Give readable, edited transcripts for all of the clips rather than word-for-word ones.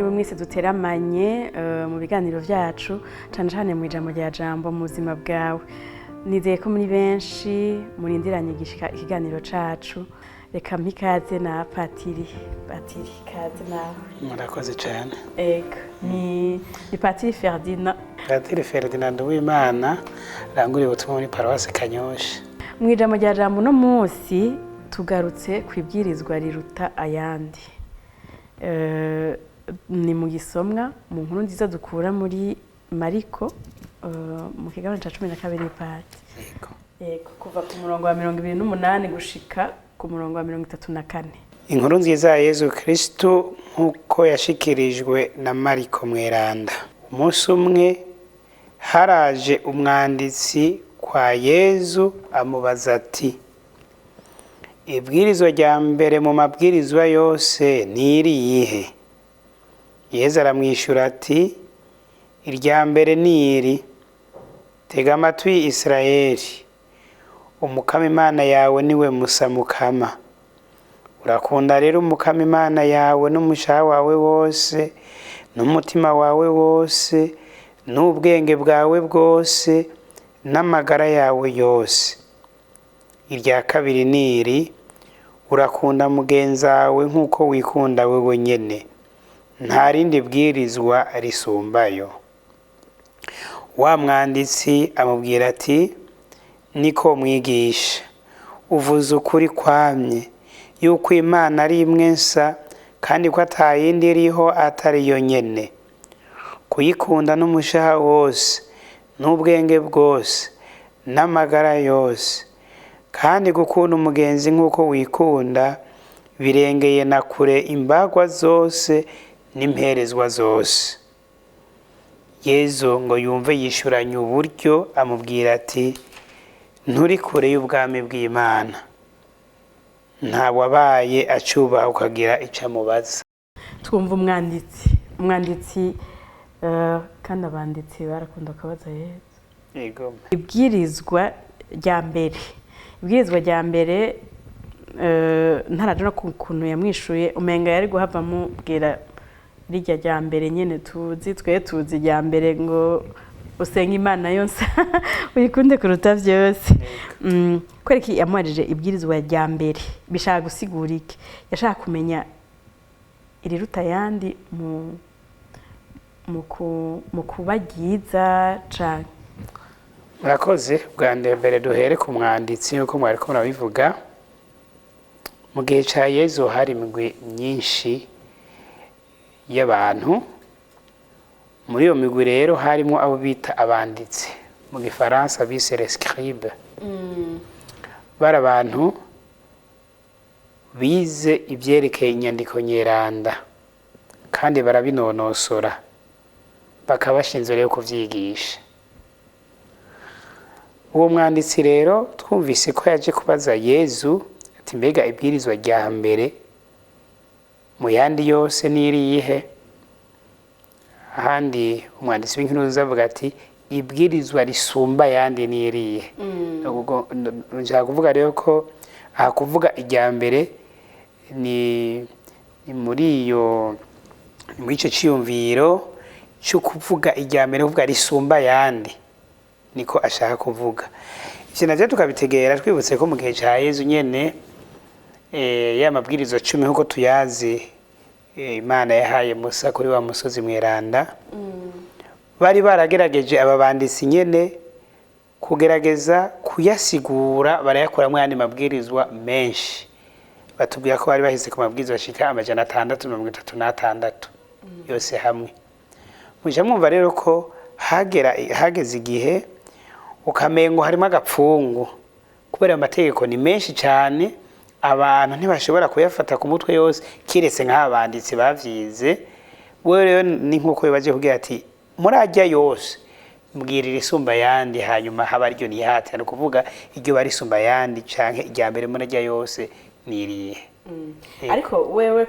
mwe mwese duteramanye mu biganiro byacu cyane mu ijambo rya Jambo mu buzima bwawe. Nizeye ko muri benshi murindiranye ikiganiro cacu. Reka mpikaze na Patiri kaze nawe. Murakoze cyane. Ego ni Patiri Ferdinand w'Imana ranguriye ubutumwa muri Paroisse Kanyosha. Mu ijambo rya Jambo no munsi tugarutse ku ibwirizwa riruta Ayandi. Ni mu gisomwa mu nkuru nziza dukura muri Mariko mu kigabane ca 12 pati. Yego kuva ku murongo wa 28 gushika ku murongo wa 34. Inkuru nziza ya Yezu Kristo nkuko yashikirijwe na Mariko mweranda. Umunsi umwe haraje umwanditsi kwa Yezu amubaza ati: Ibwirizwa rya mbere mu mabwirizwa yose ni irihe? Yezu aramwishyura ati: Irya mbere ni iri: Tega amatwi Israeli, umukama Imana yawe niwe musa mukama. Urakunda rero umukama Imana yawe n'umushaha wawe wose, n'umutima wawe wose, n'ubwenge bwawe bwose, n'amagara yawe yose. Irya kabiri ni iri: Urakunda mugenza wawe nk'uko wikunda wewe nyene. Nta rindi bwirizwa risumbayo. Wa mwanditsi amubwira ati: Niko mwigisha, uvuze ukuri kwamye, yuko Imana ari imwe nsa, kandi ko atayindi iriho atari yo nyene. Kuyikunda n'umushaha wose, n'ubwenge bwose, n'amagara yose, kandi gukunda umugenzi nk'uko wikunda birengeye na kure imbagwa zose n'imperezwa zose. Yezu ngo yumve yishuranye uburyo amubwira ati: Nturi kure y'ubwami bw'Imana. Nta wabaye acubaha ukagira icyo amubaza. Twumva umwanditsi kandi abanditsi barakunda kubaza Yezu. Yego. Ibwirizwa rya mbere ntaraje no kuntu yamwishuye umenga yari guhava mubwira rijya rya mbere nyene tuzi rya mbere ngo usenga Imana yose uyikunde kuruta byose. Kwereki yamwarije ibwirizwa rya mbere bishaka gusigura iki? Yashaka kumenya riruta Ayandi mu kubagiza cyane. Murakoze. Bwa mbere duhere ku mwanditsi uko mwari ko murabivuga. Mu gihe cya Yezu hari imigwi myinshi y'abantu. Muri iyo migwi rero harimo abo bita abanditsi, mu gifaransa bise les scribes. Bari abantu bize ibyerekeye inyandiko nyeranda kandi barabinonosora, bakaba bashinzwe rero kuvyigisha. Uwo mwanditsi rero twumvise ko yaje kubaza Yezu ati: Mbega ibwirizwa rya mbere mu yandi yose ni irihe? Ahandi umwanditsi w'inkuru avuga ati: Ibwirizwa risumba Ayandi ni irihe? Nshaka kuvuga rero ko aha kuvuga irya mbere ni muri icyo cyiyumviro cyo kuvuga irya mbere, kuvuga risumba Ayandi, niko ashaka kuvuga. Ivyo navyo tukabitegera twibutse ko mu gihe cya Yezu nyene ya mabwirizwa 10 nkuko tuyazi Imana yahaye Musa kuri wa musozi mweranda. Bari baragerageje ababanditsi nyene kugerageza kuyasigura, barayakuramo yandi mabwirizwa menshi. Batubwira ko bari bahise ku mabwirizwa ashika 636 yose hamwe. Muje mwumva rero ko hageze igihe ukamengo harimo agapfungu, kubera amategeko ni menshi cyane, abantu ntibashobora kuyafata ku mutwe yose kiretse nk'abanditsi bavyize. We rero ni nkuko bibaje kugira ati: Murajya yose mbwira Risumba Ayandi, hanyuma haba ryo nihate, no kuvuga iryo bari Risumba Ayandi canke irya mbere murajya yose niriye. Ariko wewe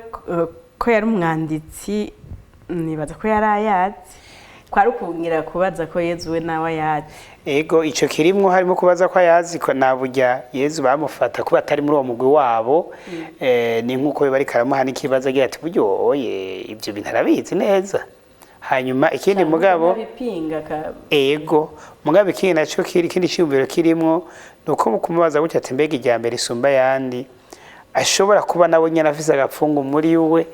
ko yari umwanditsi nibaza ko yari ayazi. kwari ukungira kubaza ko Yezu we nawe yazi. Ego ico kirimwo harimo kubaza ko yazi ko naburya Yezu bamufata kuba atari muri uwo mugwi wabo ni nkuko bari karamuha n'ikibazo agira ati buryo oye ibyo bintu arabizi neza. Hanyuma ikindi mugabo ego mugabo ikindi naco ikindi cyumviro kirimwo nuko mu kumubaza gutya ati mbega Ijambo Risumba Ayandi ashobora kuba nawe nyene afise agapfungu muri we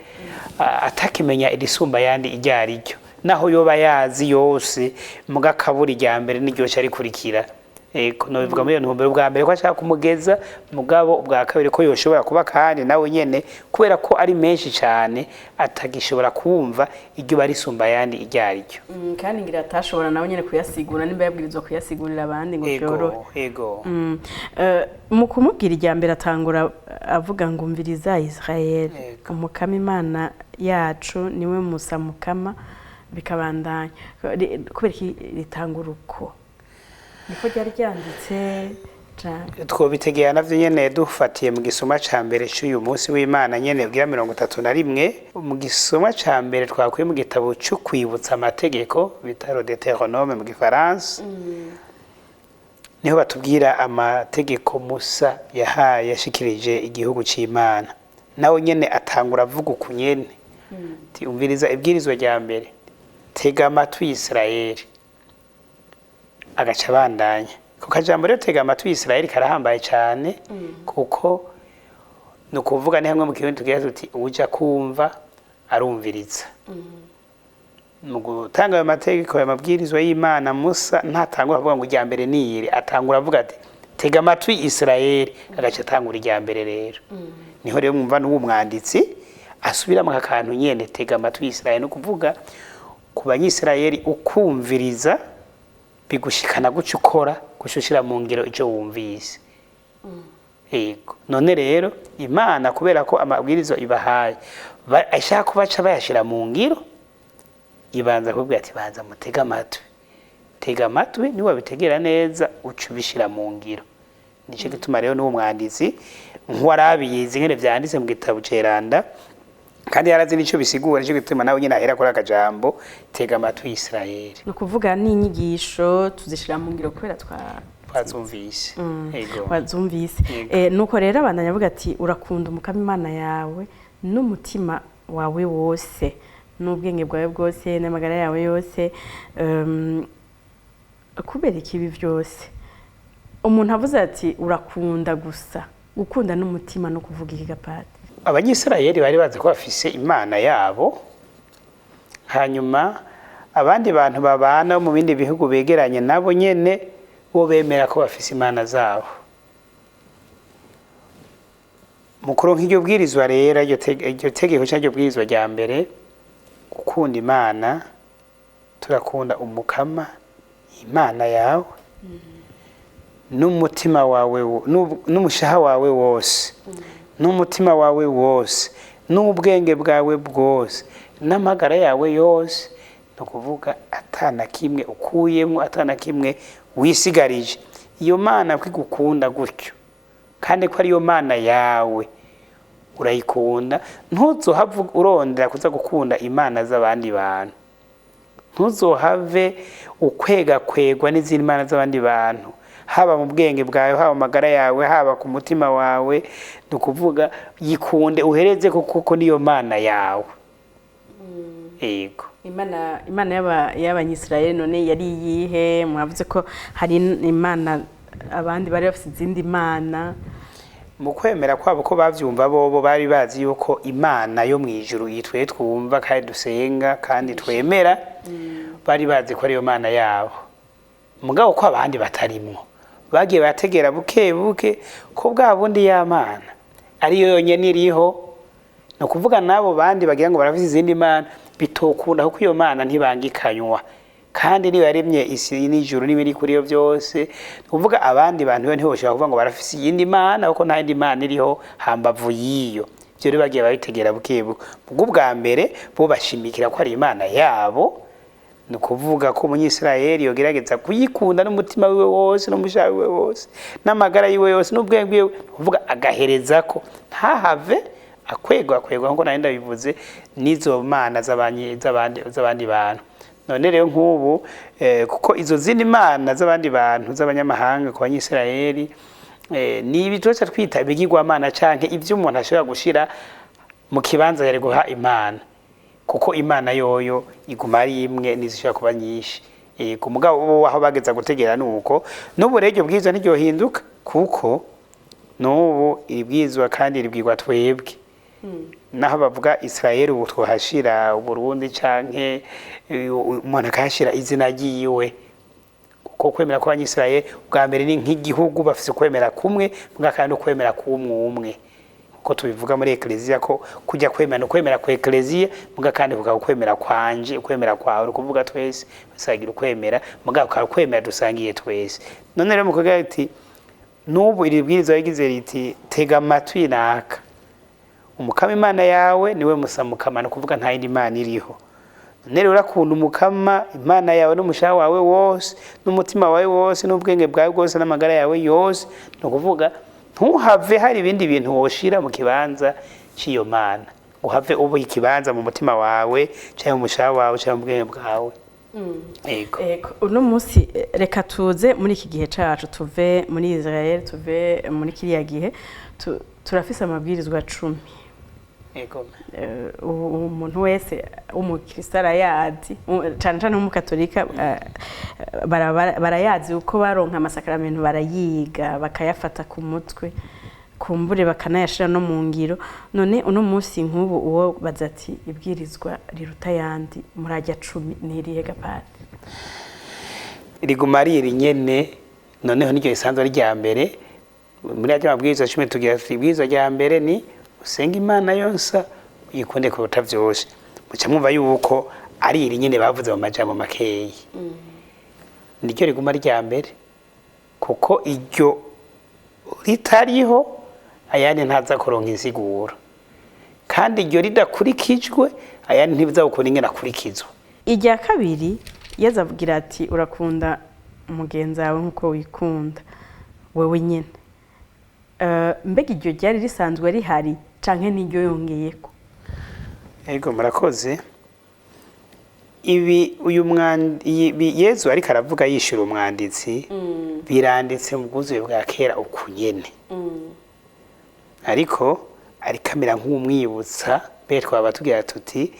atakimenya Risumba Ayandi ijyari ryo naho yoba yazi yose muga kabura Ijambo n'iryo cyari kurikira. Ego no bivuga muri ntumbero bwa mbere ko ashaka kumugeza mugabo bwa kabiri ko yoshobora kuba kandi nawe nyene kubera ko ari menshi cyane atagishobora kumva iryo bari Risumba Ayandi ijyari ryo. Kandi ngira atashobora nawe nyene kuyasigura nimba yabwirizwa kuyasigurira abandi ngo byoro. Ego mu kumubwira Ijambo atangura avuga ngo umviriza Israel umukama Imana yacu niwe Musa mukama bikabandanya kubera ki ritangura uko niko ryari ryanditse twobitegera navyo nyene dufatiye mu gisoma ca mbere cy'uyu munsi w'Imana nyene bwa 31 mu gisoma ca mbere twakuye mu gitabo cyo kwibutsa amategeko bitaro de Deutéronome mu gifaransa niho batubwira amategeko Musa yahaye yashikirije igihugu c'Imana nawe nyene atangura avuga ukunyene ti umviriza ibwirizwa rya mbere tega amatwi Israeli agaca bandanya kuko Jambo rero tega amatwi Israeli karahambaye cyane kuko no kuvuga ni hamwe mu kintu tugira tuti uja kumva arumviriza mu gutanga ayo mategeko ya mabwirizwa y'Imana Musa ntatangura avuga ngo Ijambo niyiri atangura avuga ati tega amatwi Israeli agaca atangura Ijambo rero niho rero mwumva n'uwo mwanditsi asubira mu kantu nyene tega amatwi Israeli no kuvuga ku banyisirayeli ukumviriza bigushikana guca ukora gushushira mu ngiro icyo wumvise. Yego none rero Imana kubera ko amabwirizo ibahaye ashaka kubaca bayashira mu ngiro ibanza kubwira ati banza mutega amatwi tega amatwi ni wabitegera neza ucubishira mu ngiro. Nico gituma rero n'uwo mwanditsi nk'warabiyizi ngene vyanditse mu gitabo ceranda kandi yarazi nico bisigura nico gituma nawe nyina ahera kuri akajambo tega amatwi Israeli no kuvuga n'inyigisho tuzishira mu ngiro kubera twazumvise. Ego wazumvise nuko rero abandanya avuga ati urakunda umukama Imana yawe n'umutima wawe wose n'ubwenge bwawe bwose n'amagara yawe yose kubera ikibi byose umuntu avuze ati urakunda gusa gukunda n'umutima no kuvuga igapati. Abanyisirayeli bari bazi ko bafise Imana yabo hanyuma abandi bantu babana mu bindi bihugu begeranye nabo nyene bo bemera ko bafise Imana zabo. Mukuru nk'iryo bwirizwa rero iryo tegeko cyangwa bwirizwa rya mbere gukunda Imana turakunda umukama Imana yawe n'umutima wawe n'umushaha wawe wose n'umutima wawe wose n'ubwenge bwawe bwose n'amagara yawe yose no kuvuga atana kimwe ukuyemo atana kimwe wisigarije. Iyo Mana kwigukunda gutyo kandi ko ari yo Mana yawe urayikunda ntuzohava urondera kuza gukunda imana z'abandi bantu ntuzohave kwegwa n'izindi mana z'abandi bantu haba mu bwenge bwawe haba mu magara yawe haba ku mutima wawe dukuvuga yikunde uhereze kuko niyo Mana yawe. Yego Imana y'abanyisirayeli none yari yihe mwavuze ko hari Imana abandi bari bafite izindi mana mu kwemera kwabo ko bavyumva bobo bari bazi yuko Imana yo mwijuru yitwe twumva kandi dusenga kandi twemera bari bazi ko ari yo Mana yabo mugabo ko abandi batarimwo bagiye bategera buke ko bwa bundi ya Mana ari yo yonyene iriho no kuvuga nabo bandi bagira ngo barafite izindi mana bitokunda kuko iyo Mana ntibangikanywa kandi niyo yaremye isi n'ijuru n'ibiri kuri yo byose kuvuga abandi bantu bo ntiboshaka kuvuga ngo barafise iyindi Mana kuko nta yindi Mana iriho hambavu yiyo. Byo rero bagiye babitegera bukebu ubwo bwa mbere bo bashimikira ko ari Imana yabo no kuvuga ko umunyisirayeli yogerageza kuyikunda n'umutima wiwe wose n'umushaha wiwe wose n'amagara yiwe yose n'ubwenge bwiwe kuvuga agahereza ko ntahave akwegwa nko nari ndabivuze nizo mana z'abandi bantu none rero nk'ubu kuko izo zindi mana z'abandi bantu z'abanyamahanga ku banyisirayeli ni ibitoca twita ibigirwamana canke ivyo umuntu ashobora gushira mu kibanza yari guha imana, kuko imana yoyo iguma ari imwe n'izishobora kuba nyinshi. Ku mugabo aho bageza gutegera nuko n'ubu rero bwiza ntiryohinduka, kuko n'ubu iribwizwa kandi ribwirwa twebwe. Naho bavuga Israel ubu twahashira Uburundi canke umuntu akahashira izina ryiwe, kuko kwemera ko abanyisirayeli bwa mbere ni nk'igihugu bafise kwemera kumwe mbwa kandi no kwemera kumwe, kuko tubivuga muri ekleziya ko kujya kwemera no kwemera ku ekleziya mbwa kandi kuka kwemera kwanje, kwemera kwawe kuvuga twese usagira kwemera mbwa ka kwemera dusangiye twese. None rero mukugira ati n'ubu iribwiriza yagize riti tega amatwi naka umukama imana yawe niwe musamukama, no kuvuga nta yindi imana iriho. Nero urakunda umukama imana yawe n'umushaha wawe wose n'umutima wawe wose n'ubwenge bwawe bwose n'amagara yawe yose, no kuvuga ntuhave hari ibindi bintu woshira mu kibanza cy'iyo mana, uhave ubu ikibanza mu mutima wawe cyangwa umushaha wawe cyangwa ubwenge bwawe. Ego uno munsi reka tuze muri iki gihe cacu, tuve muri Israel tuve muri kiriya gihe, turafise amabwirizwa 10. Ego umuntu wese umukristo arayazi, cyane cyane umukatolika barayazi uko baronka amasakaramentu barayiga bakayafata ku mutwe, kumbure bakanayashira no mu ngiro. None uno munsi nk'ubu uwo bazati ibwirizwa riruta Ayandi murajya 10 niriye gapati riguma ari nyene. Noneho niryo isanzwe rya mbere muri ajya mabwirizwa 10 tugira ibwirizwa rya mbere ni usenga imana yonsa yikunde kuruta vyose. Muca mwumva yuko ari iri nyene bavuze mu majambo makeyi, niryo riguma rya mbere, kuko iryo ritariho Ayandi ntaza kuronka insiguro, kandi iryo ridakurikijwe Ayandi ntibiza gukora ingene akurikizwa. Irya kabiri Yezu avugira ati urakunda umugenzi wawe nkuko wikunda wewe nyene. Mbega iryo ryari risanzwe rihari canke n'iryo yongeyeko? Ego murakoze. Ibi Yezu ariko aravuga yishura umwanditsi, biranditse mu bwuzuye bwa kera ukunyene, ariko arikamera nk'umwibutsa. Be twaba tugira tuti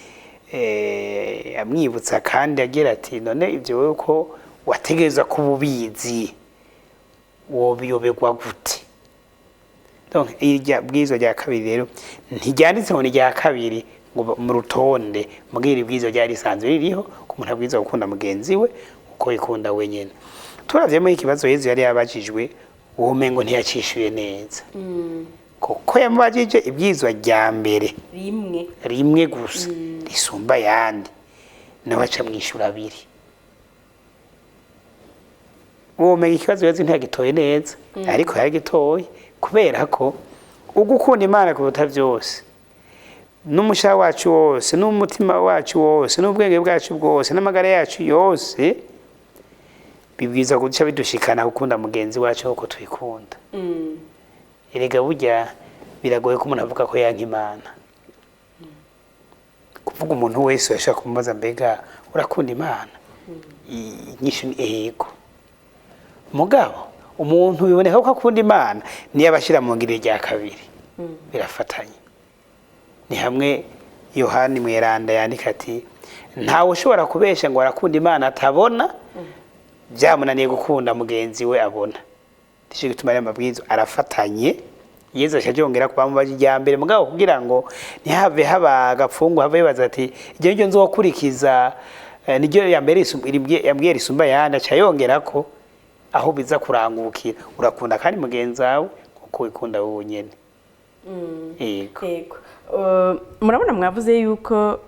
amwibutsa kandi agira ati none ivyo wewe ko wategeza kububizi wobiyoberwa gute? Donc irya bwizo rya kabiri rero ntiryanditse ngo ni rya kabiri ngo mu rutonde, mbwira bwizo rya risanzwe ririho ku muntu abwiza gukunda mugenzi we uko yikunda wenyene. Turavyemo ikibazo Yezu yari yabajijwe ubumengo ntiyacishuye neza, kuko yamubajije ibwizwa rya mbere rimwe gusa risumba Ayandi, nawe aca mwishura 2. Ubumengo ikibazo Yezu ntiyagitoye neza, ariko yaragitoye kubera ko ugukunda Imana kuruta vyose n'umushaha wacu wose n'umutima wacu wose n'ubwenge bwacu bwose n'amagara yacu yose bibwiza guca bidushikana gukunda mugenzi wacu uko twikunda. Erega burya biragoye ko umuntu avuga ko yanka Imana. Kuvuga umuntu wese yashaka kumubaza mbega urakunda Imana, inyishu ni ego. Mugabo umuntu biboneka ko akunda Imana niyo abashira mu ngiro rya kabiri, birafatanye. Ni hamwe Yohani Mweranda yandika ati ntawe ushobora kubesha ngo arakunda Imana atabona, byamunaniye gukunda mugenzi we abona. Tishije gituma ari amabwizo arafatanye. Yezu ashajongera kuba mu bajya mbere mugabo kugira ngo ntihave haba gapfungu have baza ati igihe cyo nzokurikiza niryo ya mbere yambwiye Risumba Ayandi acayongera ko aho biza kurangukira urakunda kandi mugenzi wawe kuko wikunda wowe nyene. Yego murabona mwavuze yuko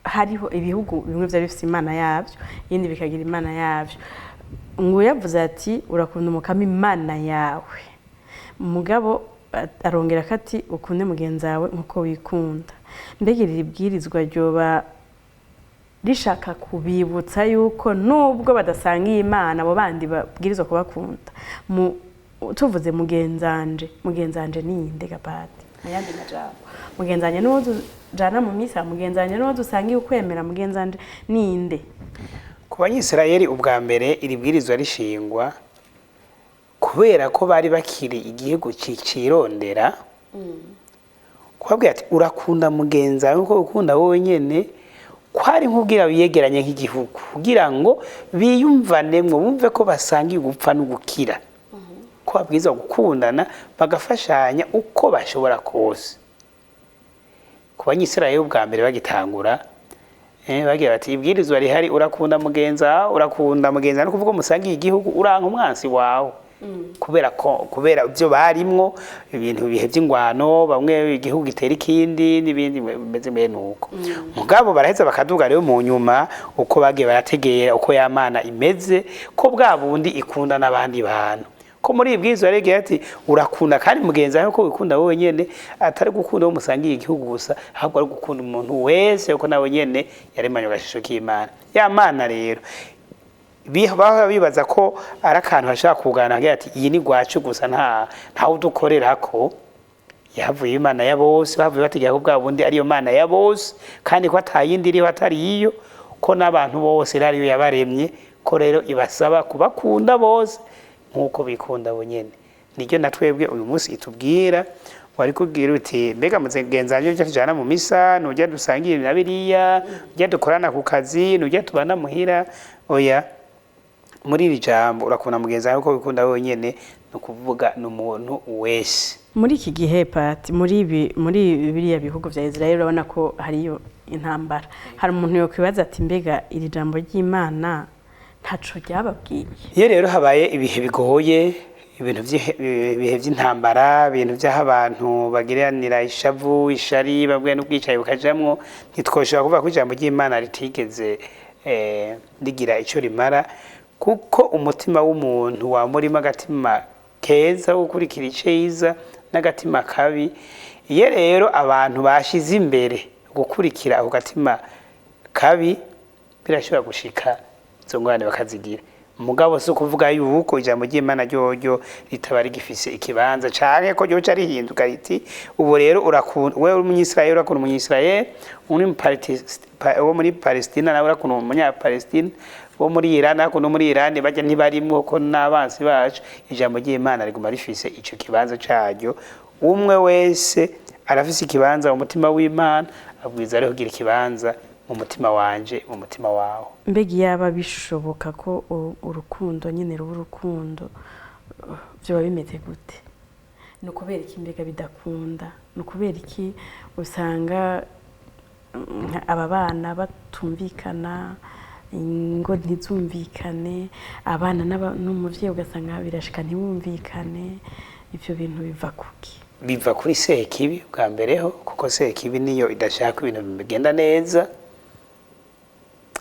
hariho ibihugu bimwe vya bifite Imana yavyo yindi bikagira Imana yavyo. Ngo yavuze ati urakunda umukama Imana yawe, mugabo arongera kati ukunde mugenzi wawe nkuko wikunda. Mbega iri bwirizwa ryoba rishaka kubibutsa yuko nubwo badasangiye Imana abo bandi babwirizwa kubakunda. Tuvuze mugenzanje ninde gapati? ayandi majambo mugenzanye n'uwo jana mu misa mugenzanye n'uwo dusangiye ukwemera mugenzanje ninde ku banyisirayeli ubwa mbere iri bwirizwa rishingwa kubera ko bari bakiri igihugu cirondera kubabwira ati urakunda mugenza nkuko ukunda wowe nyene kwari nkubwira biyegeranye nk'igihugu kugira ngo biyumvanemwo bumve ko basangiye gupfa no gukira ko babwirizwa gukundana bagafashanya uko bashobora kose ku banyisirayeli ubwa mbere bagitangura bagira bati ibwirizwa rihari urakunda mugenza no kuvuga musangiye igihugu uranka umwansi wawe kubera ibyo barimwo ibintu bihe by'ingwano bamwe igihugu gitera ikindi n'ibindi bimeze mbere nuko mugabo baraheza bakaduga rero mu nyuma uko bagiye barategera uko y'Imana imeze ko bwa bundi ikunda n'abandi bantu ko muri ibwirizwa rege ati urakunda kandi mugenza ko wikunda wowe nyene atari gukunda wo musangiye igihugu gusa ahubwo ari gukunda umuntu wese uko nawe nyene yaremanye agashisho k'Imana y'Imana rero bibaza ko ari akantu bashaka kugana ati iyi ni gwacu gusa nta udukorera ko yavuye Imana ya bose bavuye bategeka ko bwa bundi ariyo Mana ya bose kandi ko atayindi iriho atari iyo ko n'abantu bose ariyo yabaremye ko rero ibasaba kubakunda bose nkuko bikunda bonyene niryo natwebwe uyu munsi itubwira wari kugira uti mbega muzengenzanye byo tujana mu misa nujya dusangira na biriya ujya dukorana ku kazi nujya tubana muhira oya muri iri jambo urakunda mugenza yuko bikunda wenyene no kuvuga n'umuntu wese muri iki gihe pati muri biriya bihugu vya Israel urabona ko hariyo intambara hari umuntu yo kwibaza ati mbega iri jambo ry'Imana ntaco ryababwiye iyo rero habaye ibihe bigoye ibintu bihe by'intambara ibintu by'aho abantu bagiranira ishavu ishari babwe n'ubwicaye bukajamwo ntitwoshobora kuvuga ko ijambo ry'Imana ritigeze rigira ico rimara kuko umutima w'umuntu wamurimo agatima keza gukurikira iciza n'agatima kabi iyo rero abantu bashize imbere gukurikira ako gatima kabi birashobora gushika izo ngorane bakazigira mugabo si ukuvuga yuko ijambo ry'Imana ryoryo ritaba rigifise ikibanza canke ko ryoca rihinduka riti ubu rero urakunda wewe umunyisirayeli urakunda umunyisirayeli wo muri Palestina nawe urakunda umunyapalestina wo muri Iran akunda muri Iran bajya ntibarimwo ko n'abansi bacu ijambo ry'Imana riguma rifise ico kibanza caryo umwe wese arafise ikibanza mu mutima w'Imana abwiza rero kugira ikibanza mu mutima wanje mu mutima wawe mbega yaba bishoboka ko urukundo nyine rurukundo byo bimeze gute no kubera iki mbega bidakunda no kubera iki usanga aba bana batumvikana ingo ntizumvikane abana n'umuvyeyi ugasanga birashika ntibumvikane ivyo bintu biva kuki biva kuri sekibi bwa mbereho kuko sekibi niyo idashaka ibintu bigenda neza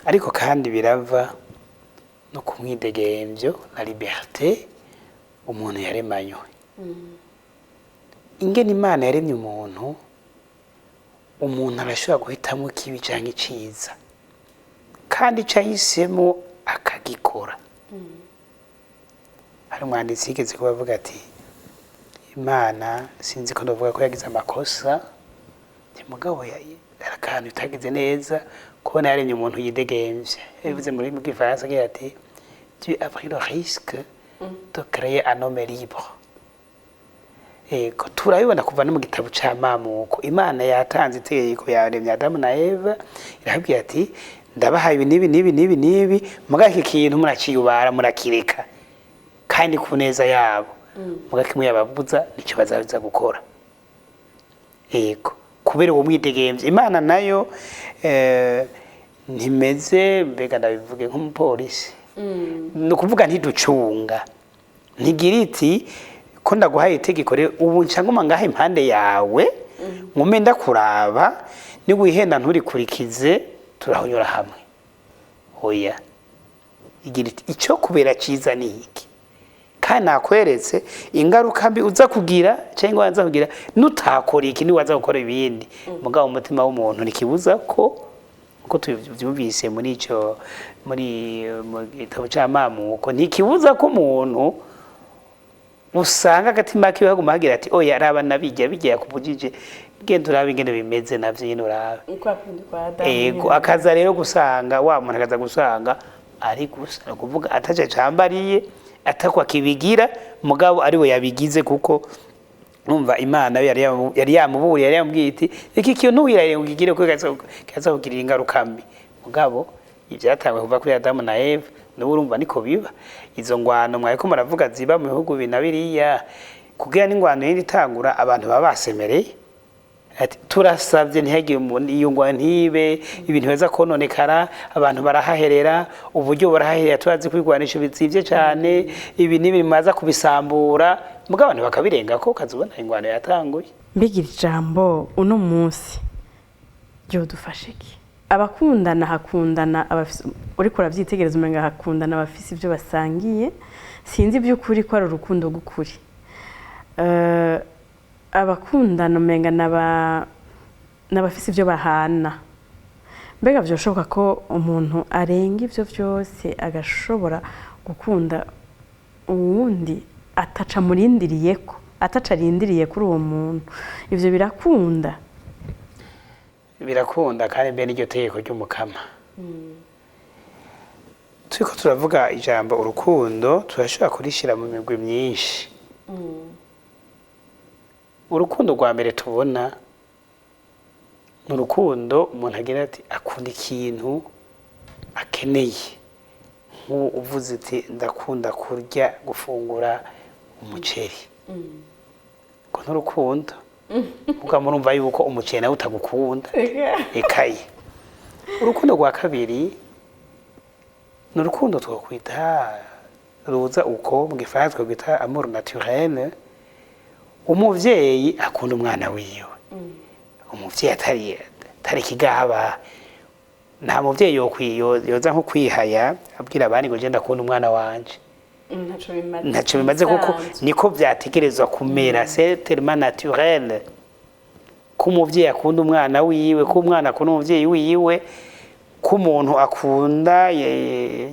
ariko kandi birava no kumwidegemvyo na liberté umuntu yaremanywe ingene Imana yaremye umuntu arashobora guhitamo kibi canke iciza kandi cahisemo akagikora hari umwanditsi yigeze kubavuga ati Imana sinzi ko ndavuga ko yagize amakosa mugabo akantu itagize neza kubona yaremye umuntu yidegemvye bivuze muri mu Gifaransa agira ati tu as pris le risque de créer un homme libre ko turabibona kuva no mu gitabo ca Mamuko Imana yatanze itegeko yaremye Adamu na Eva irabwira ati ndabahaye ibi muga iki kintu muraciyubara murakireka kandi ku neza yabo muga kimwe yababuza nicyo bazabiza gukora yego kubera uwo mwidegemvye Imana nayo ntimeze mbega ndabivuge nk'umupolisi no kuvuga ntiducunga ntigira iti ko ndaguhaye itegeko rero ubu ncangoma ngahe impande yawe ngume ndakuraba ni wihenda nturikurikize turahonyora hamwe oya igira iti ico kubera ciza ni iki kandi nakweretse ingaruka mbi uza kugira cyangwa waza kugira nutakora iki ni waza gukora ibindi mugabo umutima w'umuntu nikibuza ko tuvyumvise muri ico muri gitabo ca Mamuko ntikibuza ko umuntu usanga agatima kiwe haguma hagira ati oya araba nabijya bijya kubujije genda urabe ingene bimeze navyo nyine urabe ego akaza rero gusanga wa muntu akaza gusanga ari gusa kuvuga ataje cambariye atakwa kibigira mugabo ari we yabigize kuko numva Imana yari yamuburiye yari yamubwiye iti iki kintu wirare ugigire ko kaza kugirira ingaruka mbi mugabo ivyatangwe kuva kuri Adamu na Eva no urumva niko biba izo ngwano mwaye ko muravuga ziba mu bihugu binabiriya kugira n'ingwano yindi tangura abantu baba basemereye ati turasavye ntihagire umuntu iyo ngwano ntibe ibintu beza kononekara abantu barahaherera uburyo barahaherera turazi kwigwanisha bizivye cyane ibi nibi bimaza kubisambura mugabo abantu bakabirenga ko kazubona ingwano yatanguye mbigira ijambo uno munsi ryo dufashe iki abakundana hakundana uri kuravyitegereza umenga hakundana abafise ivyo basangiye sinzi by'ukuri ko ari urukundo gukuri abakundana umenga n'abafise ivyo bahana mbega vyoshoboka ko umuntu arenga ivyo vyose agashobora gukunda uwundi ataca murindiriyeko ataca arindiriye kuri uwo muntu ivyo birakunda kandi mbe n'iryo tegeko ry'umukama turiko turavuga ijambo urukundo turashobora kurishira mu migwi myinshi urukundo rwa mbere tubona ni urukundo umuntu agira ati akunda ikintu akeneye nk'ubu uvuze ati ndakunda kurya gufungura umuceri ngo n'urukundo muga murumva yuko umuceri nawe utagukunda ekaye urukundo rwa kabiri ni urukundo twakwita ruza uko mu gifaransa twakwita amour naturel umuvyeyi akunda umwana wiwe umuvyeyi atari kigaba nta muvyeyi yoza nko kwihaya abwira abandi ngo je ndakunda umwana wanje ntaco bimaze kuko niko vyategerezwa kumera c'est tellement naturel ko umuvyeyi akunda umwana wiwe ko umwana akunda umuvyeyi wiwe ko umuntu akunda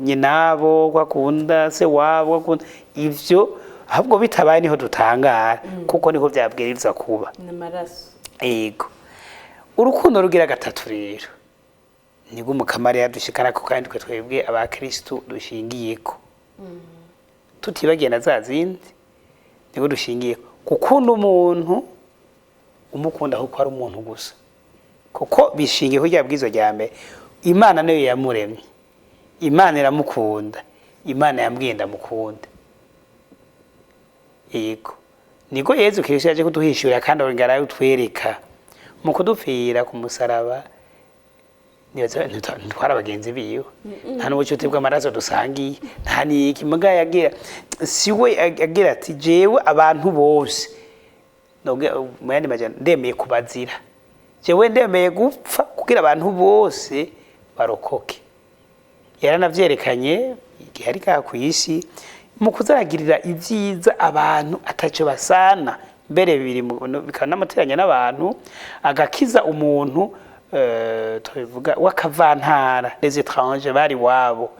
nyinabo ko akunda se wabo akunda ivyo ahubwo bitabaye niho dutangara kuko niko vyabwirizwa kuba n'amaraso yego urukundo rugira gatatu rero nibwo umukamari yadushikana ko kandi twe twebwe abakristo dushingiyeko tutibagiye na za zindi nibwo dushingiye gukunda umuntu umukunda kuko ari umuntu gusa kuko bishingiye ko ryabwizo rya mbere Imana nayo yamuremye Imana iramukunda Imana yambwiye ndamukunda yego niko Yezu Kristo yaje kuduhishura kandi orengara utwereka mu kudupfira ku musaraba ntitwara abagenzi biwe nta n'ubucuti bw'amaraso dusangiye nta n'iki muga yagira siwe agira ati jewe abantu bose mu yandi majana ndemeye kubazira jewe ndemeye gupfa kugira abantu bose barokoke yaranavyerekanye igihe ari ku isi mu kuzaragirira ibyiza abantu ataco basana mbere biri bikanamateranya n'abantu agakiza umuntu tubivuga wakavantara les étrangers bari wabo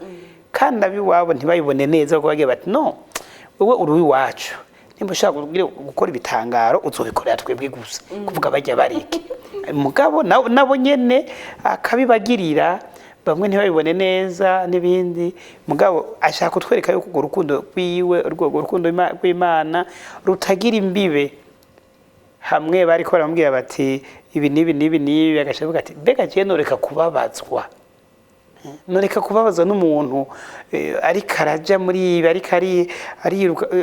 kandi abi wabo ntibayibone neza ko bagiye bati no wewe uri wacu nimba ushaka gukora ibitangaro uzobikorera twebwe gusa kuvuga bajya barike mugabo nabo nyene akabibagirira bamwe ntibabibone neza n'ibindi mugabo ashaka kutwereka yuko urwo rukundo rwiwe urwo rukundo rw'Imana rutagira imbibe hamwe bari ko baramubwira bati ibi nibi agashavuga ati mbega je noreka kubabazwa noreka kubabazwa n'umuntu ari karaja muri ibi ari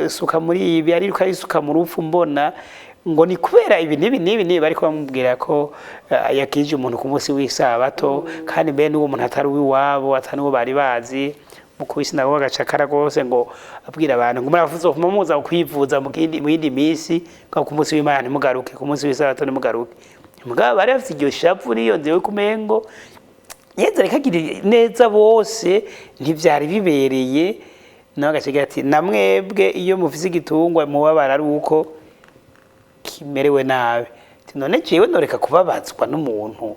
suka muri ibi ari rukayisuka mu rupfu mbona ngo ni kubera ibi nibi bari ko bamubwira ko yakije umuntu ku munsi w'isabato kandi mbe n'uwo muntu atari uwabo atari uwo bari bazi mu kubisi nabo bagacakara gose ngo abwira abantu ngo muravuze ko muza kwivuza mu yindi minsi ko ku munsi w'Imana mugaruke ku munsi w'isabato mugaruke mugabo bari bafite iryo shavu niyo ndewe kumengo Yezu rekagira neza bose ntivyari bibereye nawe agaciga ati namwebwe iyo mufise igitungwa mubabara ari uko kimerewe nabi none jewe noreka kubabazwa n'umuntu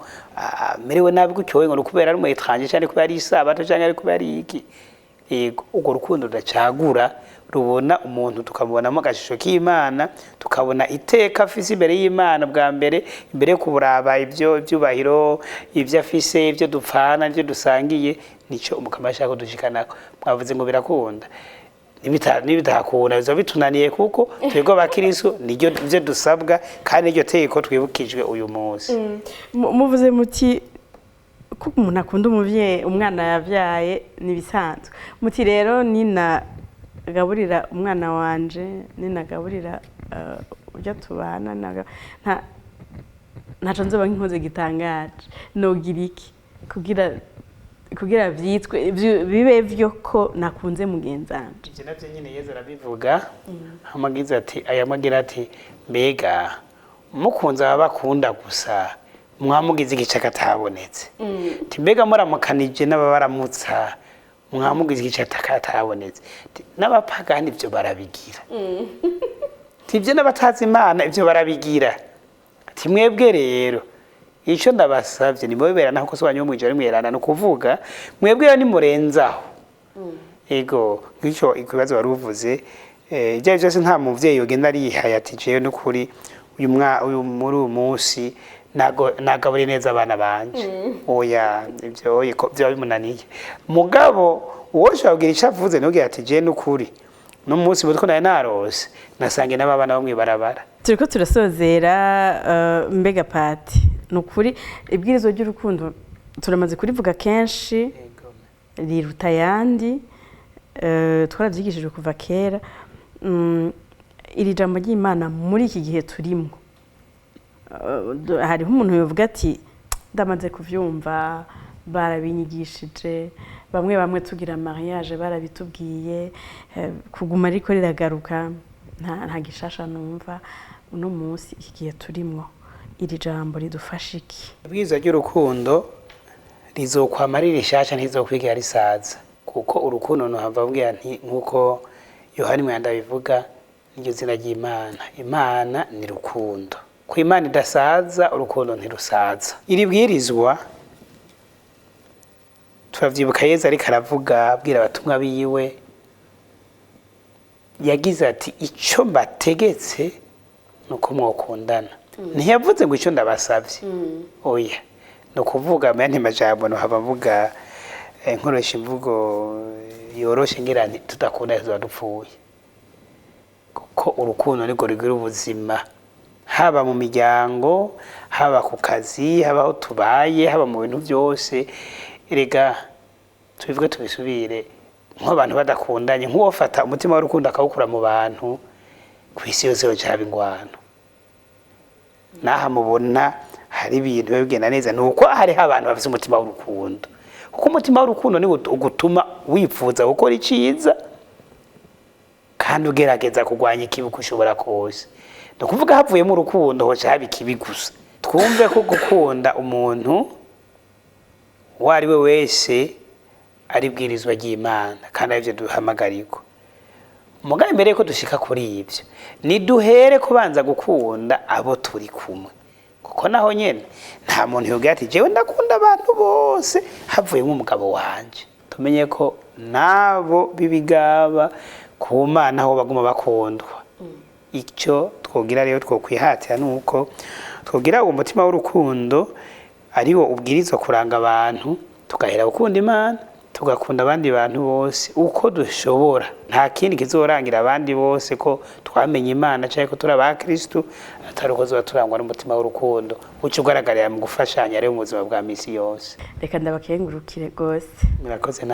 merewe nabi gutyowe ngo kubera ari mu étranger cyane kubera ari isabato cyane ari kubera iki yego urwo rukundo rudacagura rubona umuntu tukamubonamo agashusho k'Imana tukabona iteka afise imbere y'Imana bwa mbere imbere yo kuburaba ibyo byubahiro ibyo afise ibyo dupfana ibyo dusangiye nico umukama ashaka kudushikanako mwavuze ngo birakunda nibidakunda bizo bitunaniye kuko twego abakristo niryo byo dusabwa kandi iryo teko twibukijwe uyu munsi muvuze muti kuko umuntu akunda umwana yavyaye nibisanzwe muti rero nina gaburira umwana wanje ninagaburira ujya tubana ntaco nzoba nk'inkozi gitangaje nogira iki kugira vyitwe bibe vyo ko nakunze mugenzanje ivyo navyo nyine Yezu arabivuga amagize ati ayamagira ati mbega mukunze abakunda gusa mwamugize igice katabonetse mbega muramukanije n'ababaramutsa mwamugize igice katabonetse n'abapagani ivyo barabigira tivyo n'abatazi Imana ivyo barabigira ati mwebwe rero ico ndabasavye ni mubera naho ko sobanyo mu ijoro mwerana no kuvuga mwebwe ni murenzaho ego ngico ikibazo waruvuze ijya byose nta muvyeyi yogenda ari hayatije no kuri uyu muri uyu munsi nagaburi neza abana banje oya ivyo byo bimunaniye mugabo uwo shabwira icavuze no ati je n'ukuri no munsi mutko naye narose nasange n'abana bamwe barabara turiko turasozera mbega pati nukuri ibwirizwa ry'urukundo turamaze kurivuga kenshi riruta Ayandi twaravyigishijwe kuva kera iri jambo ry'Imana muri iki gihe turimo hariho umuntu yovuga ati ndamaze kuvyumva barabinyigishije bamwe tugira mariage barabitubwiye kuguma ariko riragaruka nta gishasha numva uno munsi iki gihe turimo iri jambo ridufasha iki ibwirizwa ry'urukundo rizokwama rishasha ntizokwigira risaza kuko urukundo no havabwira nti nkuko Yohani Mwanda bivuga n'iryo zina ry'Imana Imana ni rukundo ku Imana idasaza urukundo ntirusaza iri bwirizwa turavyibuka Yezu ariko aravuga abwira abatumwa biwe yagize ati ico mbategetse nuko mwokundana ntiyavuze ngo ico ndabasavye oya no kuvuga manje majambo no habavuga nkoresha imvugo yoroshe ngira nti tudakunda tuba dupfuye kuko urukundo niko rugira ubuzima haba mu miryango haba ku kazi haba aho tubaye haba mu bintu byose erega tubivuge tubisubire nk'abantu badakundanye nk'uwofata umutima w'urukundo akawukura mu bantu kwisi yose cyaba ingwano naha mubona hari ibintu bigenda neza nuko hari abantu bafite umutima w'urukundo kuko umutima w'urukundo ni ugutuma wifuza gukora iciza kandi ugerageza kugwanya ikibi kushobora kose no kuvuga havuyemo urukundo ho cyaba ikibi gusa twumve ko gukunda umuntu wari we wese ari bwirizwa ry'Imana kandi arivyo duhamagarirwa mugabe mbere ko dushika kuri ivyo ni duhere kubanza gukunda abo turi kumwe kuko naho nyene nta muntu yogira ati jewe ndakunda abantu bose havuye nk'umugabo wanje tumenye ko nabo bibigaba ku Mana aho baguma bakundwa icyo twogira rero twokwihatira nuko twogira uwo mutima w'urukundo ariwo ubwirizwa kuranga abantu tugahera gukunda Imana tugakunda abandi bantu bose uko dushobora nta kindi kizorangira abandi bose ko twamenye Imana cyane ko turi abakristo atari uko zoba turangwa n'umutima w'urukundo uco ugaragarira mu gufashanya rero mu buzima bwa misi yose reka ndabakengurukire gose murakoze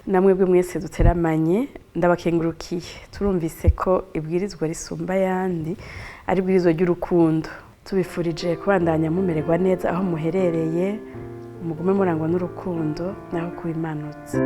namwe bwe mwese duteramanye ndabakengurukiye turumvise ko ibwirizwa risumba Ayandi ari ibwirizwa ry'urukundo tubifurije kubandanya mumererwa neza aho muherereye mugume murangwa n'urukundo naho kubimanutse